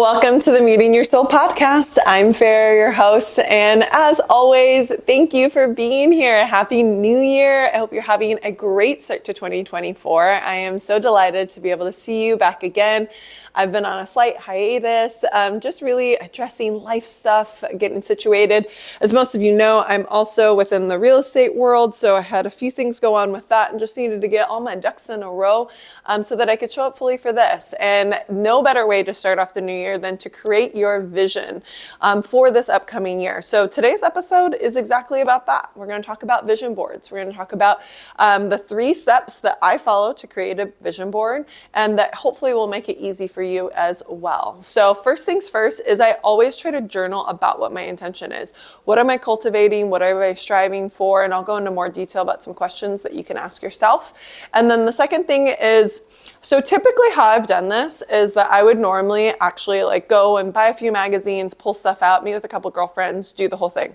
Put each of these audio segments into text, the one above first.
Welcome to the Meeting Your Soul podcast. I'm Farah, your host, and as always, thank you for being here. Happy New Year. I hope you're having a great start to 2024. I am so delighted to be able to see you back again. I've been on a slight hiatus, just really addressing life stuff, getting situated. As most of you know, I'm also within the real estate world, so I had a few things go on with that and just needed to get all my ducks in a row so that I could show up fully for this. And no better way to start off the new year than to create your vision for this upcoming year. So today's episode is exactly about that. We're going to talk about vision boards. We're going to talk about the 3 steps that I follow to create a vision board, and that hopefully will make it easy for you as well. So first things first is I always try to journal about what my intention is. What am I cultivating? What am I striving for? And I'll go into more detail about some questions that you can ask yourself. And then the second thing is, so typically how I've done this is that I would normally actually like go and buy a few magazines, pull stuff out, meet with a couple girlfriends, do the whole thing.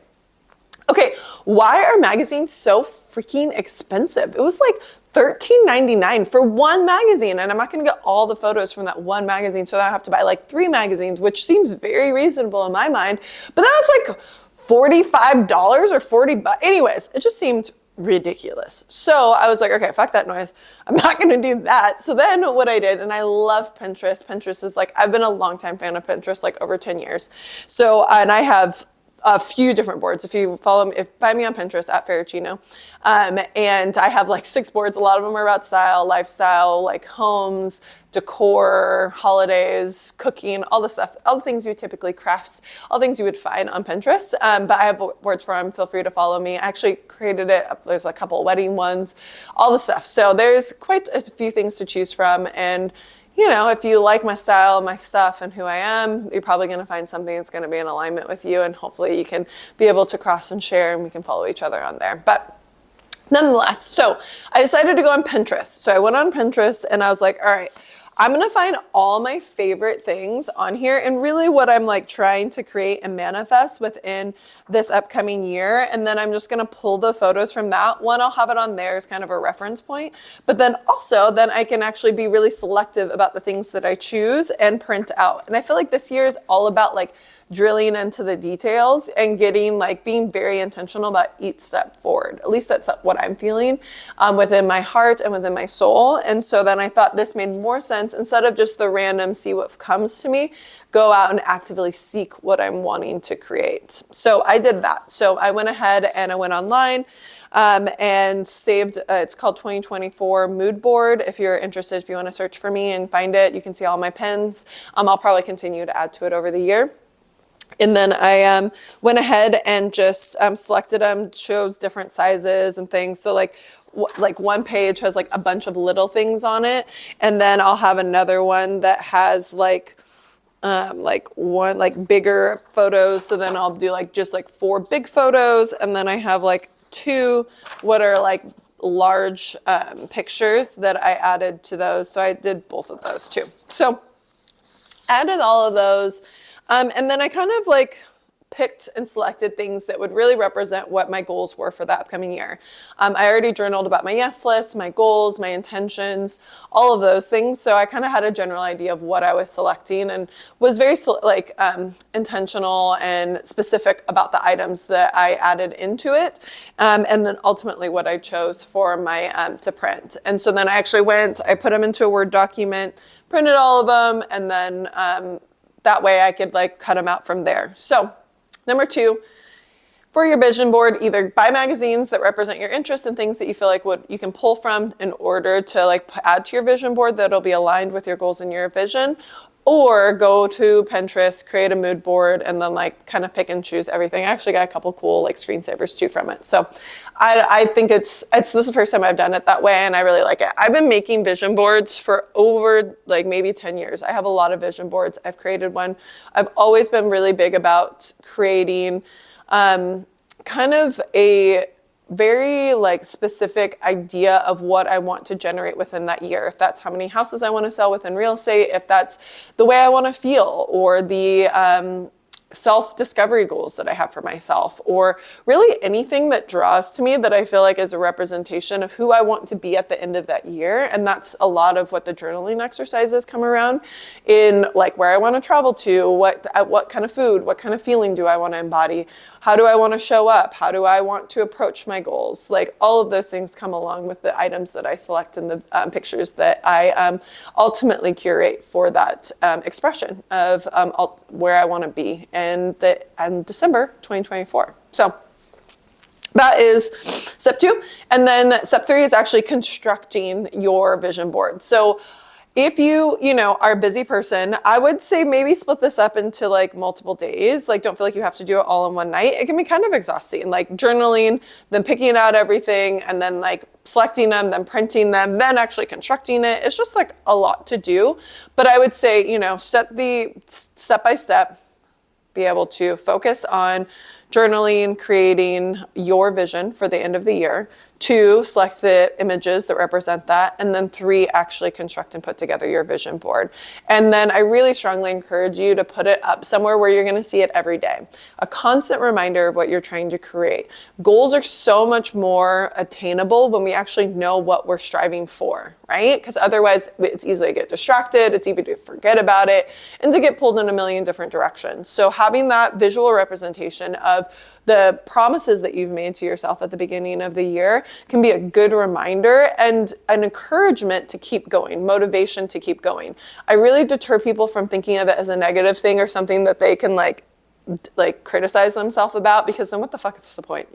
Okay, why are magazines so freaking expensive? It was like $13.99 for one magazine, and I'm not going to get all the photos from that one magazine, so I have to buy like 3 magazines, which seems very reasonable in my mind, but that's like $45 or $40. Anyways, it just seemed ridiculous. So I was like, okay, fuck that noise. I'm not going to do that. So then what I did, and I love Pinterest. Pinterest is like, I've been a longtime fan of Pinterest, like over 10 years. So, and I have a few different boards. If you follow me, find me on Pinterest at Farachino. And I have like 6 boards. A lot of them are about style, lifestyle, like homes, decor, holidays, cooking, all the stuff, all the things you typically crafts, all things you would find on Pinterest. But I have boards for them. Feel free to follow me. I actually created it. There's a couple wedding ones, all the stuff. So there's quite a few things to choose from. And you know, if you like my style, my stuff, and who I am, you're probably going to find something that's going to be in alignment with you, and hopefully you can be able to cross and share, and we can follow each other on there. But nonetheless, so I decided to go on Pinterest. So I went on Pinterest, and I was like, all right, I'm going to find all my favorite things on here, and really what I'm like trying to create and manifest within this upcoming year. And then I'm just going to pull the photos from that one. I'll have it on there as kind of a reference point, but then also then I can actually be really selective about the things that I choose and print out. And I feel like this year is all about like drilling into the details and getting like being very intentional about each step forward. At least that's what I'm feeling within my heart and within my soul. And so then I thought this made more sense instead of just the random see what comes to me, go out and actively seek what I'm wanting to create. So I did that. So I went ahead and I went online and saved, it's called 2024 mood board. If you're interested, if you want to search for me and find it, you can see all my pins. I'll probably continue to add to it over the year. And then I went ahead and just selected them, chose different sizes and things. So like one page has like a bunch of little things on it. And then I'll have another one that has like one like bigger photos. So then I'll do like just like 4 big photos. And then I have like 2 what are like large pictures that I added to those. So I did both of those too. So added all of those. And then I kind of like picked and selected things that would really represent what my goals were for the upcoming year. I already journaled about my yes list, my goals, my intentions, all of those things. So I kind of had a general idea of what I was selecting and was very intentional and specific about the items that I added into it. And then ultimately what I chose for my to print. And so then I actually I put them into a Word document, printed all of them, and then that way I could like cut them out from there. So number 2, for your vision board, either buy magazines that represent your interests and things that you feel like you can pull from in order to like add to your vision board that'll be aligned with your goals and your vision, or go to Pinterest, create a mood board, and then like kind of pick and choose everything. I actually got a couple cool like screensavers too from it. So I think this is the first time I've done it that way, and I really like it. I've been making vision boards for over like maybe 10 years. I have a lot of vision boards. I've created one. I've always been really big about creating kind of a very like specific idea of what I want to generate within that year. If that's how many houses I want to sell within real estate, if that's the way I want to feel, or the self-discovery goals that I have for myself, or really anything that draws to me that I feel like is a representation of who I want to be at the end of that year. And that's a lot of what the journaling exercises come around in, like where I want to travel to, what kind of food, what kind of feeling do I want to embody? How do I want to show up? How do I want to approach my goals? Like all of those things come along with the items that I select in the pictures that I ultimately curate for that expression of where I want to be in December 2024. So that is step 2. And then step 3 is actually constructing your vision board. So if you are a busy person, I would say maybe split this up into like multiple days. Like don't feel like you have to do it all in one night. It can be kind of exhausting, like journaling, then picking out everything, and then like selecting them, then printing them, then actually constructing it. It's just like a lot to do. But I would say, set the step by step, be able to focus on journaling, creating your vision for the end of the year. 2, select the images that represent that. And then 3, actually construct and put together your vision board. And then I really strongly encourage you to put it up somewhere where you're going to see it every day. A constant reminder of what you're trying to create. Goals are so much more attainable when we actually know what we're striving for, right? Because otherwise it's easy to get distracted, it's easy to forget about it, and to get pulled in a million different directions. So having that visual representation of the promises that you've made to yourself at the beginning of the year can be a good reminder and an encouragement to keep going, motivation to keep going. I really deter people from thinking of it as a negative thing or something that they can like criticize themselves about, because then what the fuck is the point,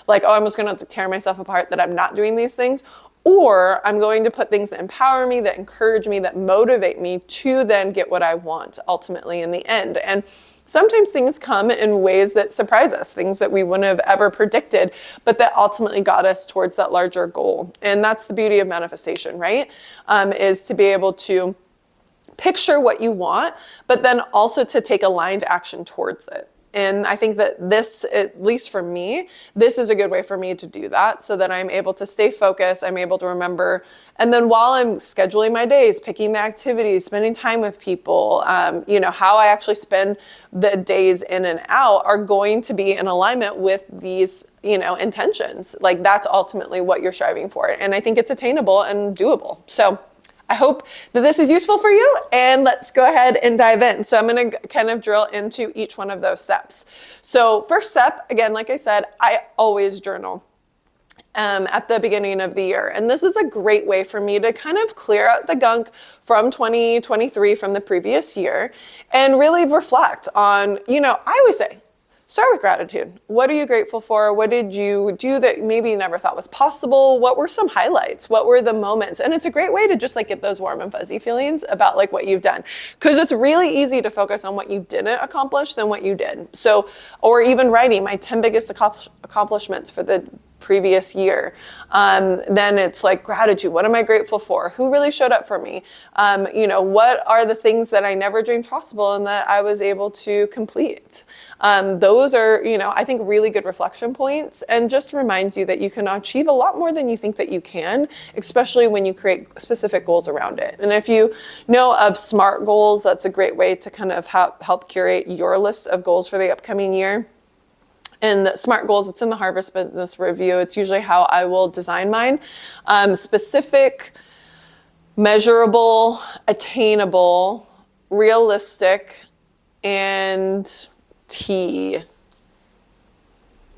Like, oh, I'm just going to tear myself apart that I'm not doing these things. Or I'm going to put things that empower me, that encourage me, that motivate me to then get what I want ultimately in the end. And sometimes things come in ways that surprise us, things that we wouldn't have ever predicted, but that ultimately got us towards that larger goal. And that's the beauty of manifestation, right? Is to be able to picture what you want, but then also to take aligned action towards it. And I think that this, at least for me, this is a good way for me to do that so that I'm able to stay focused, I'm able to remember. And then while I'm scheduling my days, picking the activities, spending time with people, how I actually spend the days in and out are going to be in alignment with these, intentions. Like that's ultimately what you're striving for. And I think it's attainable and doable. So I hope that this is useful for you, and let's go ahead and dive in. So I'm going to kind of drill into each one of those steps. So first step, again, like I said, I always journal at the beginning of the year. And this is a great way for me to kind of clear out the gunk from 2023, from the previous year, and really reflect on, I always say, start with gratitude. What are you grateful for? What did you do that maybe you never thought was possible? What were some highlights? What were the moments? And it's a great way to just like get those warm and fuzzy feelings about like what you've done. Because it's really easy to focus on what you didn't accomplish than what you did. So, or even writing my 10 biggest accomplishments for the previous year. Then it's like gratitude. What am I grateful for? Who really showed up for me? What are the things that I never dreamed possible and that I was able to complete? Those are, I think really good reflection points, and just reminds you that you can achieve a lot more than you think that you can, especially when you create specific goals around it. And if you know of SMART goals, that's a great way to kind of help curate your list of goals for the upcoming year. And SMART goals, it's in the Harvest Business Review. It's usually how I will design mine. Specific, measurable, attainable, realistic, and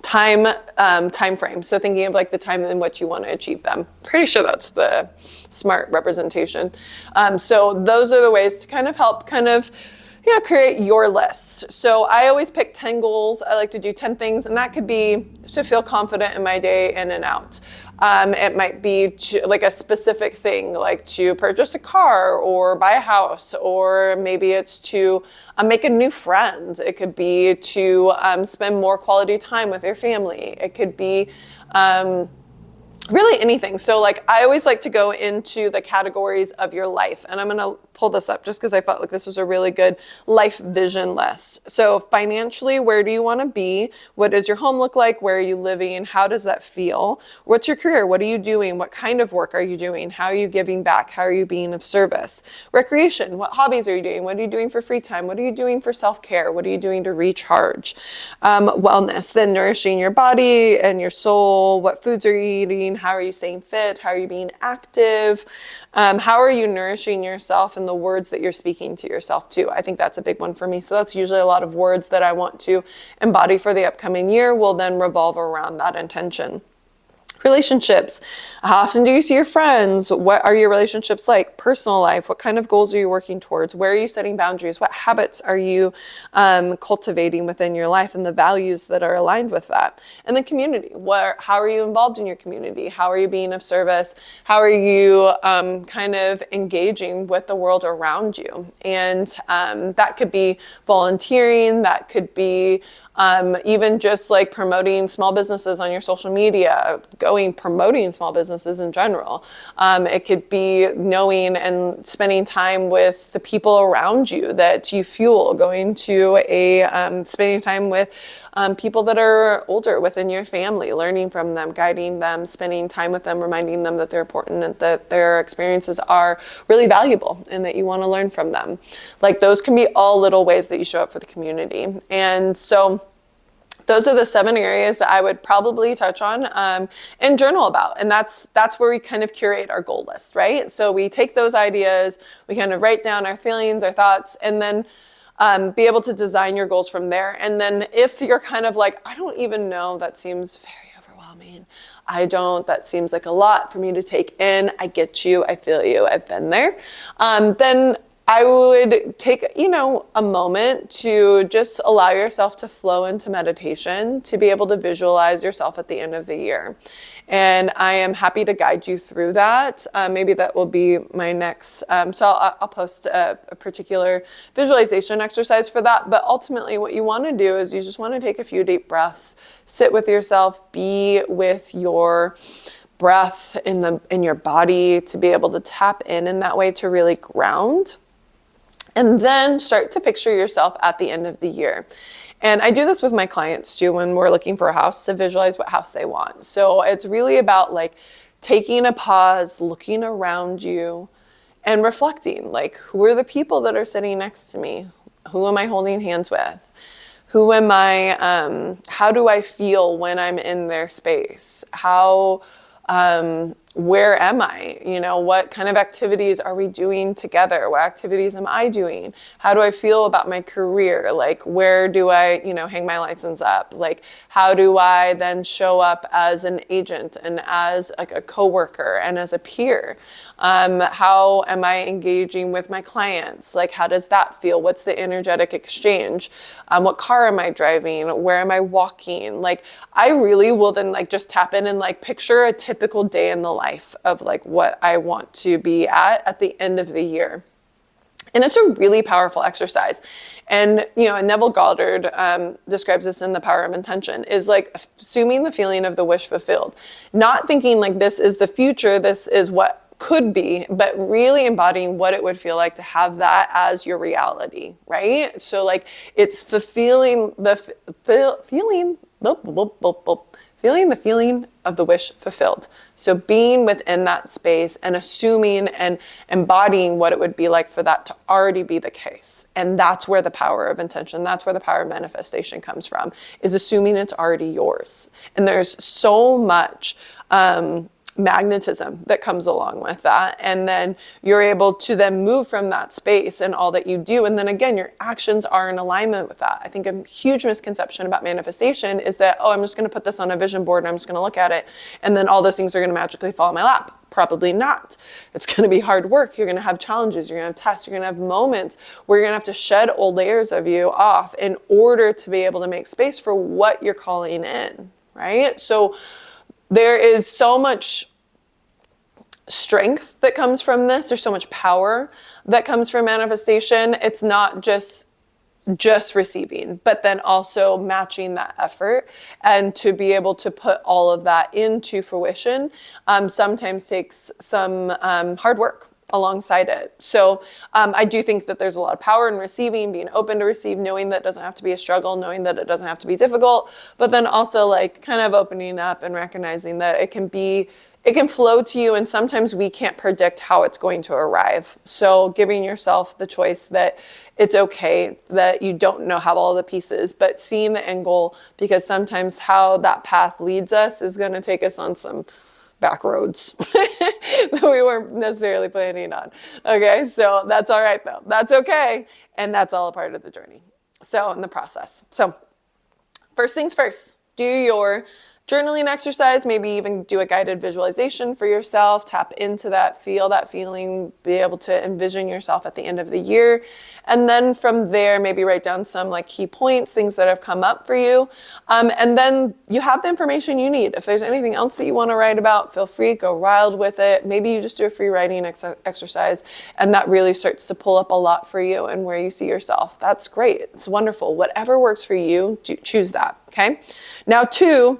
time frame. So thinking of like the time in which you want to achieve them. Pretty sure that's the SMART representation. So those are the ways to kind of help create your list. So I always pick 10 goals. I like to do 10 things, and that could be to feel confident in my day in and out. It might be like a specific thing, like to purchase a car or buy a house, or maybe it's to make a new friend. It could be to spend more quality time with your family. It could be really anything. So like I always like to go into the categories of your life, and I'm going to pull this up just because I felt like this was a really good life vision list. So financially, where do you want to be? What does your home look like? Where are you living? How does that feel? What's your career? What are you doing? What kind of work are you doing? How are you giving back? How are you being of service? Recreation, what hobbies are you doing? What are you doing for free time? What are you doing for self-care? What are you doing to recharge? Wellness, then nourishing your body and your soul. What foods are you eating? How are you staying fit? How are you being active? How are you nourishing yourself and the words that you're speaking to yourself too? I think that's a big one for me. So that's usually a lot of words that I want to embody for the upcoming year will then revolve around that intention. Relationships. How often do you see your friends? What are your relationships like? Personal life. What kind of goals are you working towards? Where are you setting boundaries? What habits are you cultivating within your life and the values that are aligned with that? And then community. How are you involved in your community? How are you being of service? How are you kind of engaging with the world around you? And that could be volunteering. That could be even just like promoting small businesses on your social media, promoting small businesses in general. It could be knowing and spending time with the people around you that you fuel, spending time with people that are older within your family, learning from them, guiding them, spending time with them, reminding them that they're important and that their experiences are really valuable and that you want to learn from them. Like those can be all little ways that you show up for the community. And so those are the 7 areas that I would probably touch on and journal about. And that's where we kind of curate our goal list, right? So we take those ideas, we kind of write down our feelings, our thoughts, and then be able to design your goals from there. And then if you're kind of like, I don't even know, that seems very overwhelming. That seems like a lot for me to take in. I get you, I feel you, I've been there. Then I would take, a moment to just allow yourself to flow into meditation, to be able to visualize yourself at the end of the year. And I am happy to guide you through that. Maybe that will be my next, so I'll post a particular visualization exercise for that. But ultimately what you want to do is you just want to take a few deep breaths, sit with yourself, be with your breath in your body, to be able to tap in that way, to really ground. And then start to picture yourself at the end of the year. And I do this with my clients too when we're looking for a house, to visualize what house they want. So it's really about like taking a pause, looking around you and reflecting, like, who are the people that are sitting next to me? Who am I holding hands with? Who am I, how do I feel when I'm in their space? Where am I? What kind of activities are we doing together? What activities am I doing? How do I feel about my career? Like, where do I, hang my license up? Like, how do I then show up as an agent and as like a coworker and as a peer? How am I engaging with my clients? Like, how does that feel? What's the energetic exchange? What car am I driving? Where am I walking? Like, I really will then like just tap in and like picture a typical day in the life of like what I want to be at the end of the year. And it's a really powerful exercise. And, Neville Goddard describes this in The Power of Intention, is like assuming the feeling of the wish fulfilled, not thinking like this is the future, this is what could be, but really embodying what it would feel like to have that as your reality, right? So like it's feeling the feeling of the wish fulfilled. So being within that space and assuming and embodying what it would be like for that to already be the case. And that's where the power of intention, that's where the power of manifestation comes from, is assuming it's already yours. And there's so much magnetism that comes along with that. And then you're able to then move from that space and all that you do. And then again, your actions are in alignment with that. I think a huge misconception about manifestation is that, I'm just going to put this on a vision board and I'm just going to look at it. And then all those things are going to magically fall in my lap. Probably not. It's going to be hard work. You're going to have challenges. You're going to have tests. You're going to have moments where you're going to have to shed old layers of you off in order to be able to make space for what you're calling in, right? So there is so much strength that comes from this. There's so much power that comes from manifestation. It's not just just receiving, but then also matching that effort, and to be able to put all of that into fruition sometimes takes some hard work alongside it. So I do think that there's a lot of power in receiving, being open to receive, knowing that it doesn't have to be a struggle, knowing that it doesn't have to be difficult, but then also like kind of opening up and recognizing that it can flow to you, and sometimes we can't predict how it's going to arrive. So giving yourself the choice that it's okay that you don't know how all the pieces, but seeing the end goal, because sometimes how that path leads us is going to take us on some back roads that we weren't necessarily planning on. Okay, so that's all right though. That's okay. And that's all a part of the journey. So in the process. So first things first, do your journaling exercise, maybe even do a guided visualization for yourself, tap into that, feel that feeling, be able to envision yourself at the end of the year. And then from there, maybe write down some like key points, things that have come up for you. And then you have the information you need. If there's anything else that you want to write about, feel free, go wild with it. Maybe you just do a free writing exercise, and that really starts to pull up a lot for you and where you see yourself. That's great. It's wonderful. Whatever works for you, choose that. Okay. Now, two,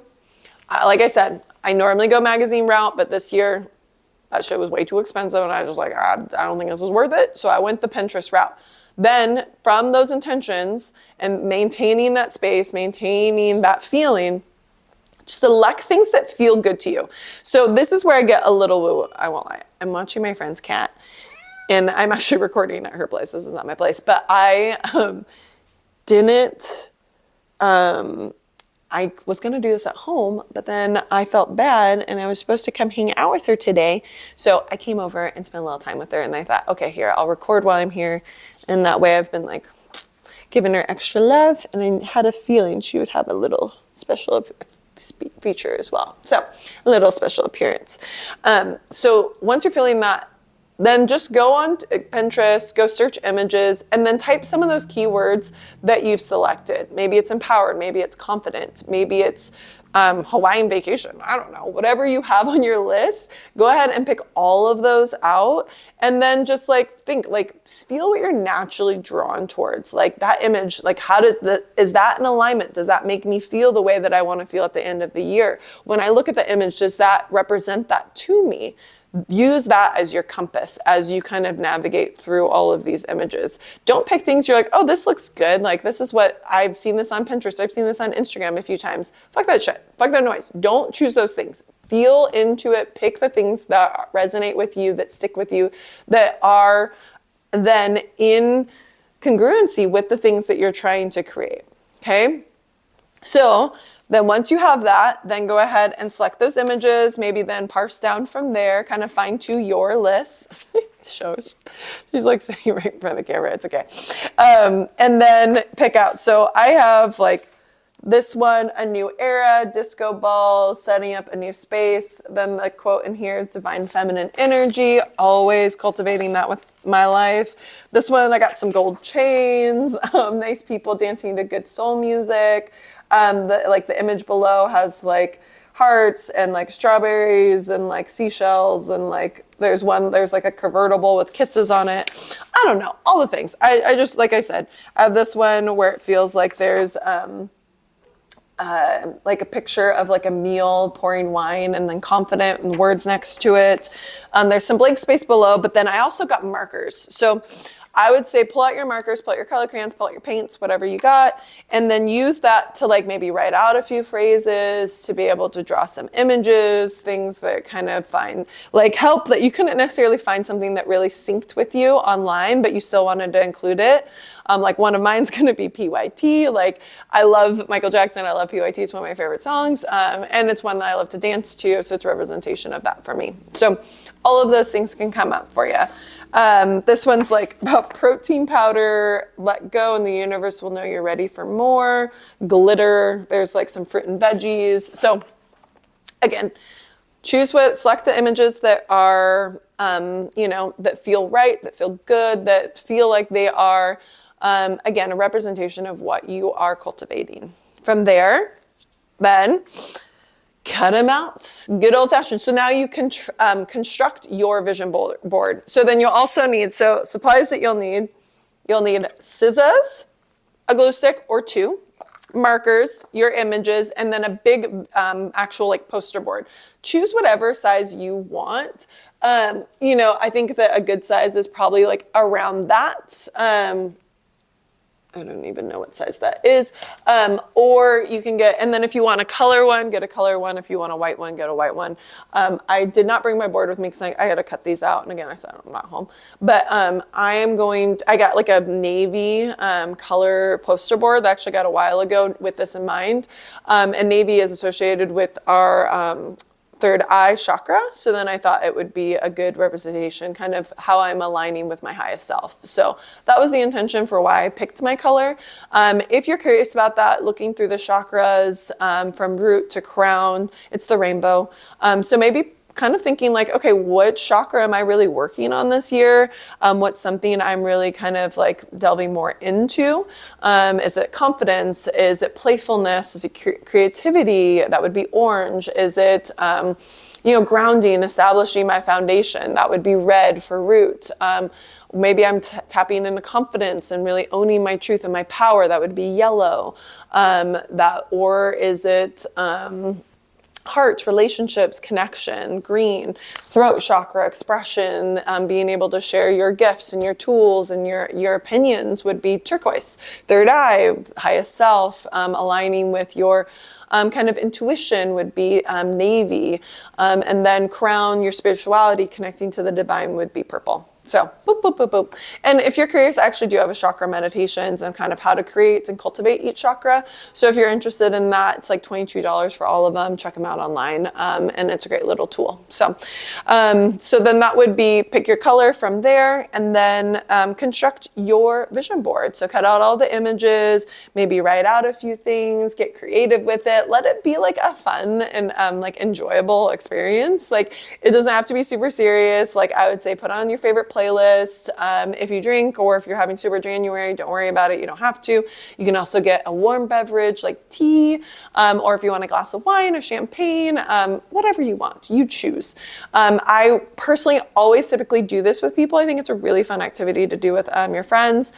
like I said, I normally go magazine route, but this year that shit was way too expensive, and I was like, I don't think this is worth it. So I went the Pinterest route. Then from those intentions and maintaining that space, maintaining that feeling, select things that feel good to you. So this is where I get a little woo. I won't lie. I'm watching my friend's cat, and I'm actually recording at her place. This is not my place, but I didn't. I was going to do this at home, but then I felt bad, and I was supposed to come hang out with her today. So I came over and spent a little time with her, and I thought, okay, here, I'll record while I'm here. And that way I've been like giving her extra love, and I had a feeling she would have a little special feature as well. So a little special appearance. So once you're feeling that, then just go on Pinterest, go search images, and then type some of those keywords that you've selected. Maybe it's empowered, maybe it's confident, maybe it's Hawaiian vacation. I don't know. Whatever you have on your list, go ahead and pick all of those out, and then just like think, like feel what you're naturally drawn towards. Like that image, like is that in alignment? Does that make me feel the way that I want to feel at the end of the year? When I look at the image, does that represent that to me? Use that as your compass as you kind of navigate through all of these images. Don't pick things you're like, oh, this looks good. Like, this is what I've seen this on Pinterest. I've seen this on Instagram a few times. Fuck that shit. Fuck that noise. Don't choose those things. Feel into it. Pick the things that resonate with you, that stick with you, that are then in congruency with the things that you're trying to create. Okay? So then once you have that, then go ahead and select those images, maybe then parse down from there, kind of fine tune your list. She's like sitting right in front of the camera, it's okay. And then pick out. So I have like this one, a new era, disco balls, setting up a new space. Then the quote in here is divine feminine energy, always cultivating that with my life. This one, I got some gold chains, nice people dancing to good soul music. The image below has like hearts and like strawberries and like seashells, and like there's like a convertible with kisses on it. I don't know, all the things. I just, like I said, I have this one where it feels like there's like a picture of like a meal, pouring wine, and then confident, and words next to it. There's some blank space below, but then I also got markers. So I would say pull out your markers, pull out your color crayons, pull out your paints, whatever you got, and then use that to like maybe write out a few phrases, to be able to draw some images, things that kind of help that you couldn't necessarily find something that really synced with you online, but you still wanted to include it. Like one of mine's going to be PYT. Like I love Michael Jackson. I love PYT. It's one of my favorite songs. And it's one that I love to dance to. So it's a representation of that for me. So all of those things can come up for you. This one's like about protein powder, let go and the universe will know you're ready for more. Glitter, there's like some fruit and veggies. So again, select the images that are, that feel right, that feel good, that feel like they are, again, a representation of what you are cultivating. From there, then cut them out, good old fashioned. So now you can construct your vision board. So then you'll also need, supplies that you'll need scissors, a glue stick or two, markers, your images, and then a big actual like poster board. Choose whatever size you want. I think that a good size is probably like around that. I don't even know what size that is. Or you can get, and then if you want a color one, get a color one. If you want a white one, get a white one. I did not bring my board with me because I got to cut these out. And again, I said I'm not home. But I got like a navy color poster board that I actually got a while ago with this in mind. And navy is associated with our third eye chakra. So then I thought it would be a good representation, kind of how I'm aligning with my highest self. So that was the intention for why I picked my color. If you're curious about that, looking through the chakras from root to crown, it's the rainbow. So maybe kind of thinking like, okay, what chakra am I really working on this year? What's something I'm really kind of like delving more into? Is it confidence? Is it playfulness? Is it creativity? That would be orange. Is it, grounding, establishing my foundation? That would be red for root. Maybe I'm tapping into confidence and really owning my truth and my power. That would be yellow. Or is it, heart, relationships, connection, green, throat chakra, expression, being able to share your gifts and your tools and your opinions would be turquoise. Third eye, highest self, aligning with your kind of intuition would be navy. And then crown, your spirituality, connecting to the divine would be purple. So, boop, boop, boop, boop. And if you're curious, I actually do have a chakra meditations and kind of how to create and cultivate each chakra. So if you're interested in that, it's like $22 for all of them. Check them out online. And it's a great little tool. So then that would be pick your color from there and then construct your vision board. So cut out all the images, maybe write out a few things, get creative with it. Let it be like a fun and like enjoyable experience. Like it doesn't have to be super serious. Like I would say put on your favorite playlist. If you drink or if you're having Super January, don't worry about it. You don't have to. You can also get a warm beverage like tea, or if you want a glass of wine or champagne, whatever you want, you choose. I personally always typically do this with people. I think it's a really fun activity to do with your friends.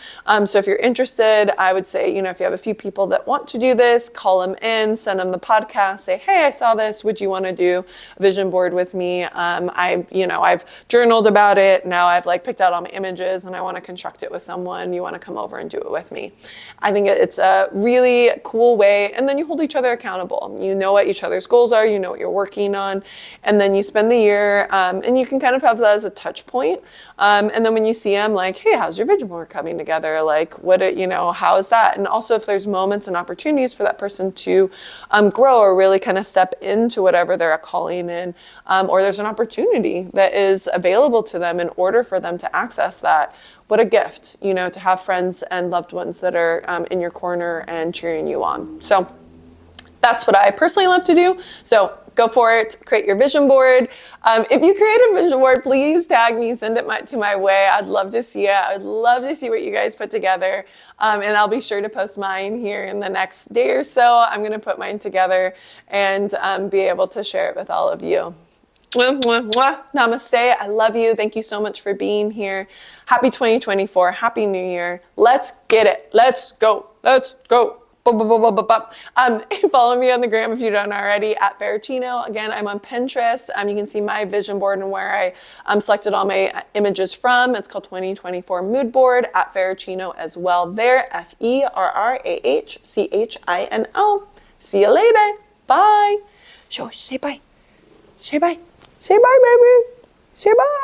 So if you're interested, I would say, if you have a few people that want to do this, call them in, send them the podcast, say, hey, I saw this. Would you want to do a vision board with me? I've journaled about it. Now I've like picked out all my images and I want to construct it with someone. You want to come over and do it with me. I think it's a really cool way. And then you hold each other accountable. You know what each other's goals are. You know what you're working on. And then you spend the year and you can kind of have that as a touch point. And then when you see them, like, hey, how's your vision board coming together? Like, how is that? And also if there's moments and opportunities for that person to grow or really kind of step into whatever they're calling in, or there's an opportunity that is available to them in order for them to access that. What a gift, to have friends and loved ones that are in your corner and cheering you on. So that's what I personally love to do. So go for it, create your vision board. If you create a vision board, please tag me, send it to my way. I'd love to see it. I'd love to see what you guys put together. And I'll be sure to post mine here in the next day or so. I'm going to put mine together and be able to share it with all of you. Mwah, mwah, mwah. Namaste. I love you. Thank you so much for being here. Happy 2024. Happy New Year. Let's get it. Let's go. Let's go. Follow me on the gram if you don't already at Ferricino. Again, I'm on Pinterest. You can see my vision board and where I selected all my images from. It's called 2024 Mood Board at Ferricino as well. There, FERRAHCHINO. See you later. Bye. Say bye. Say bye. Say bye, baby. Say bye.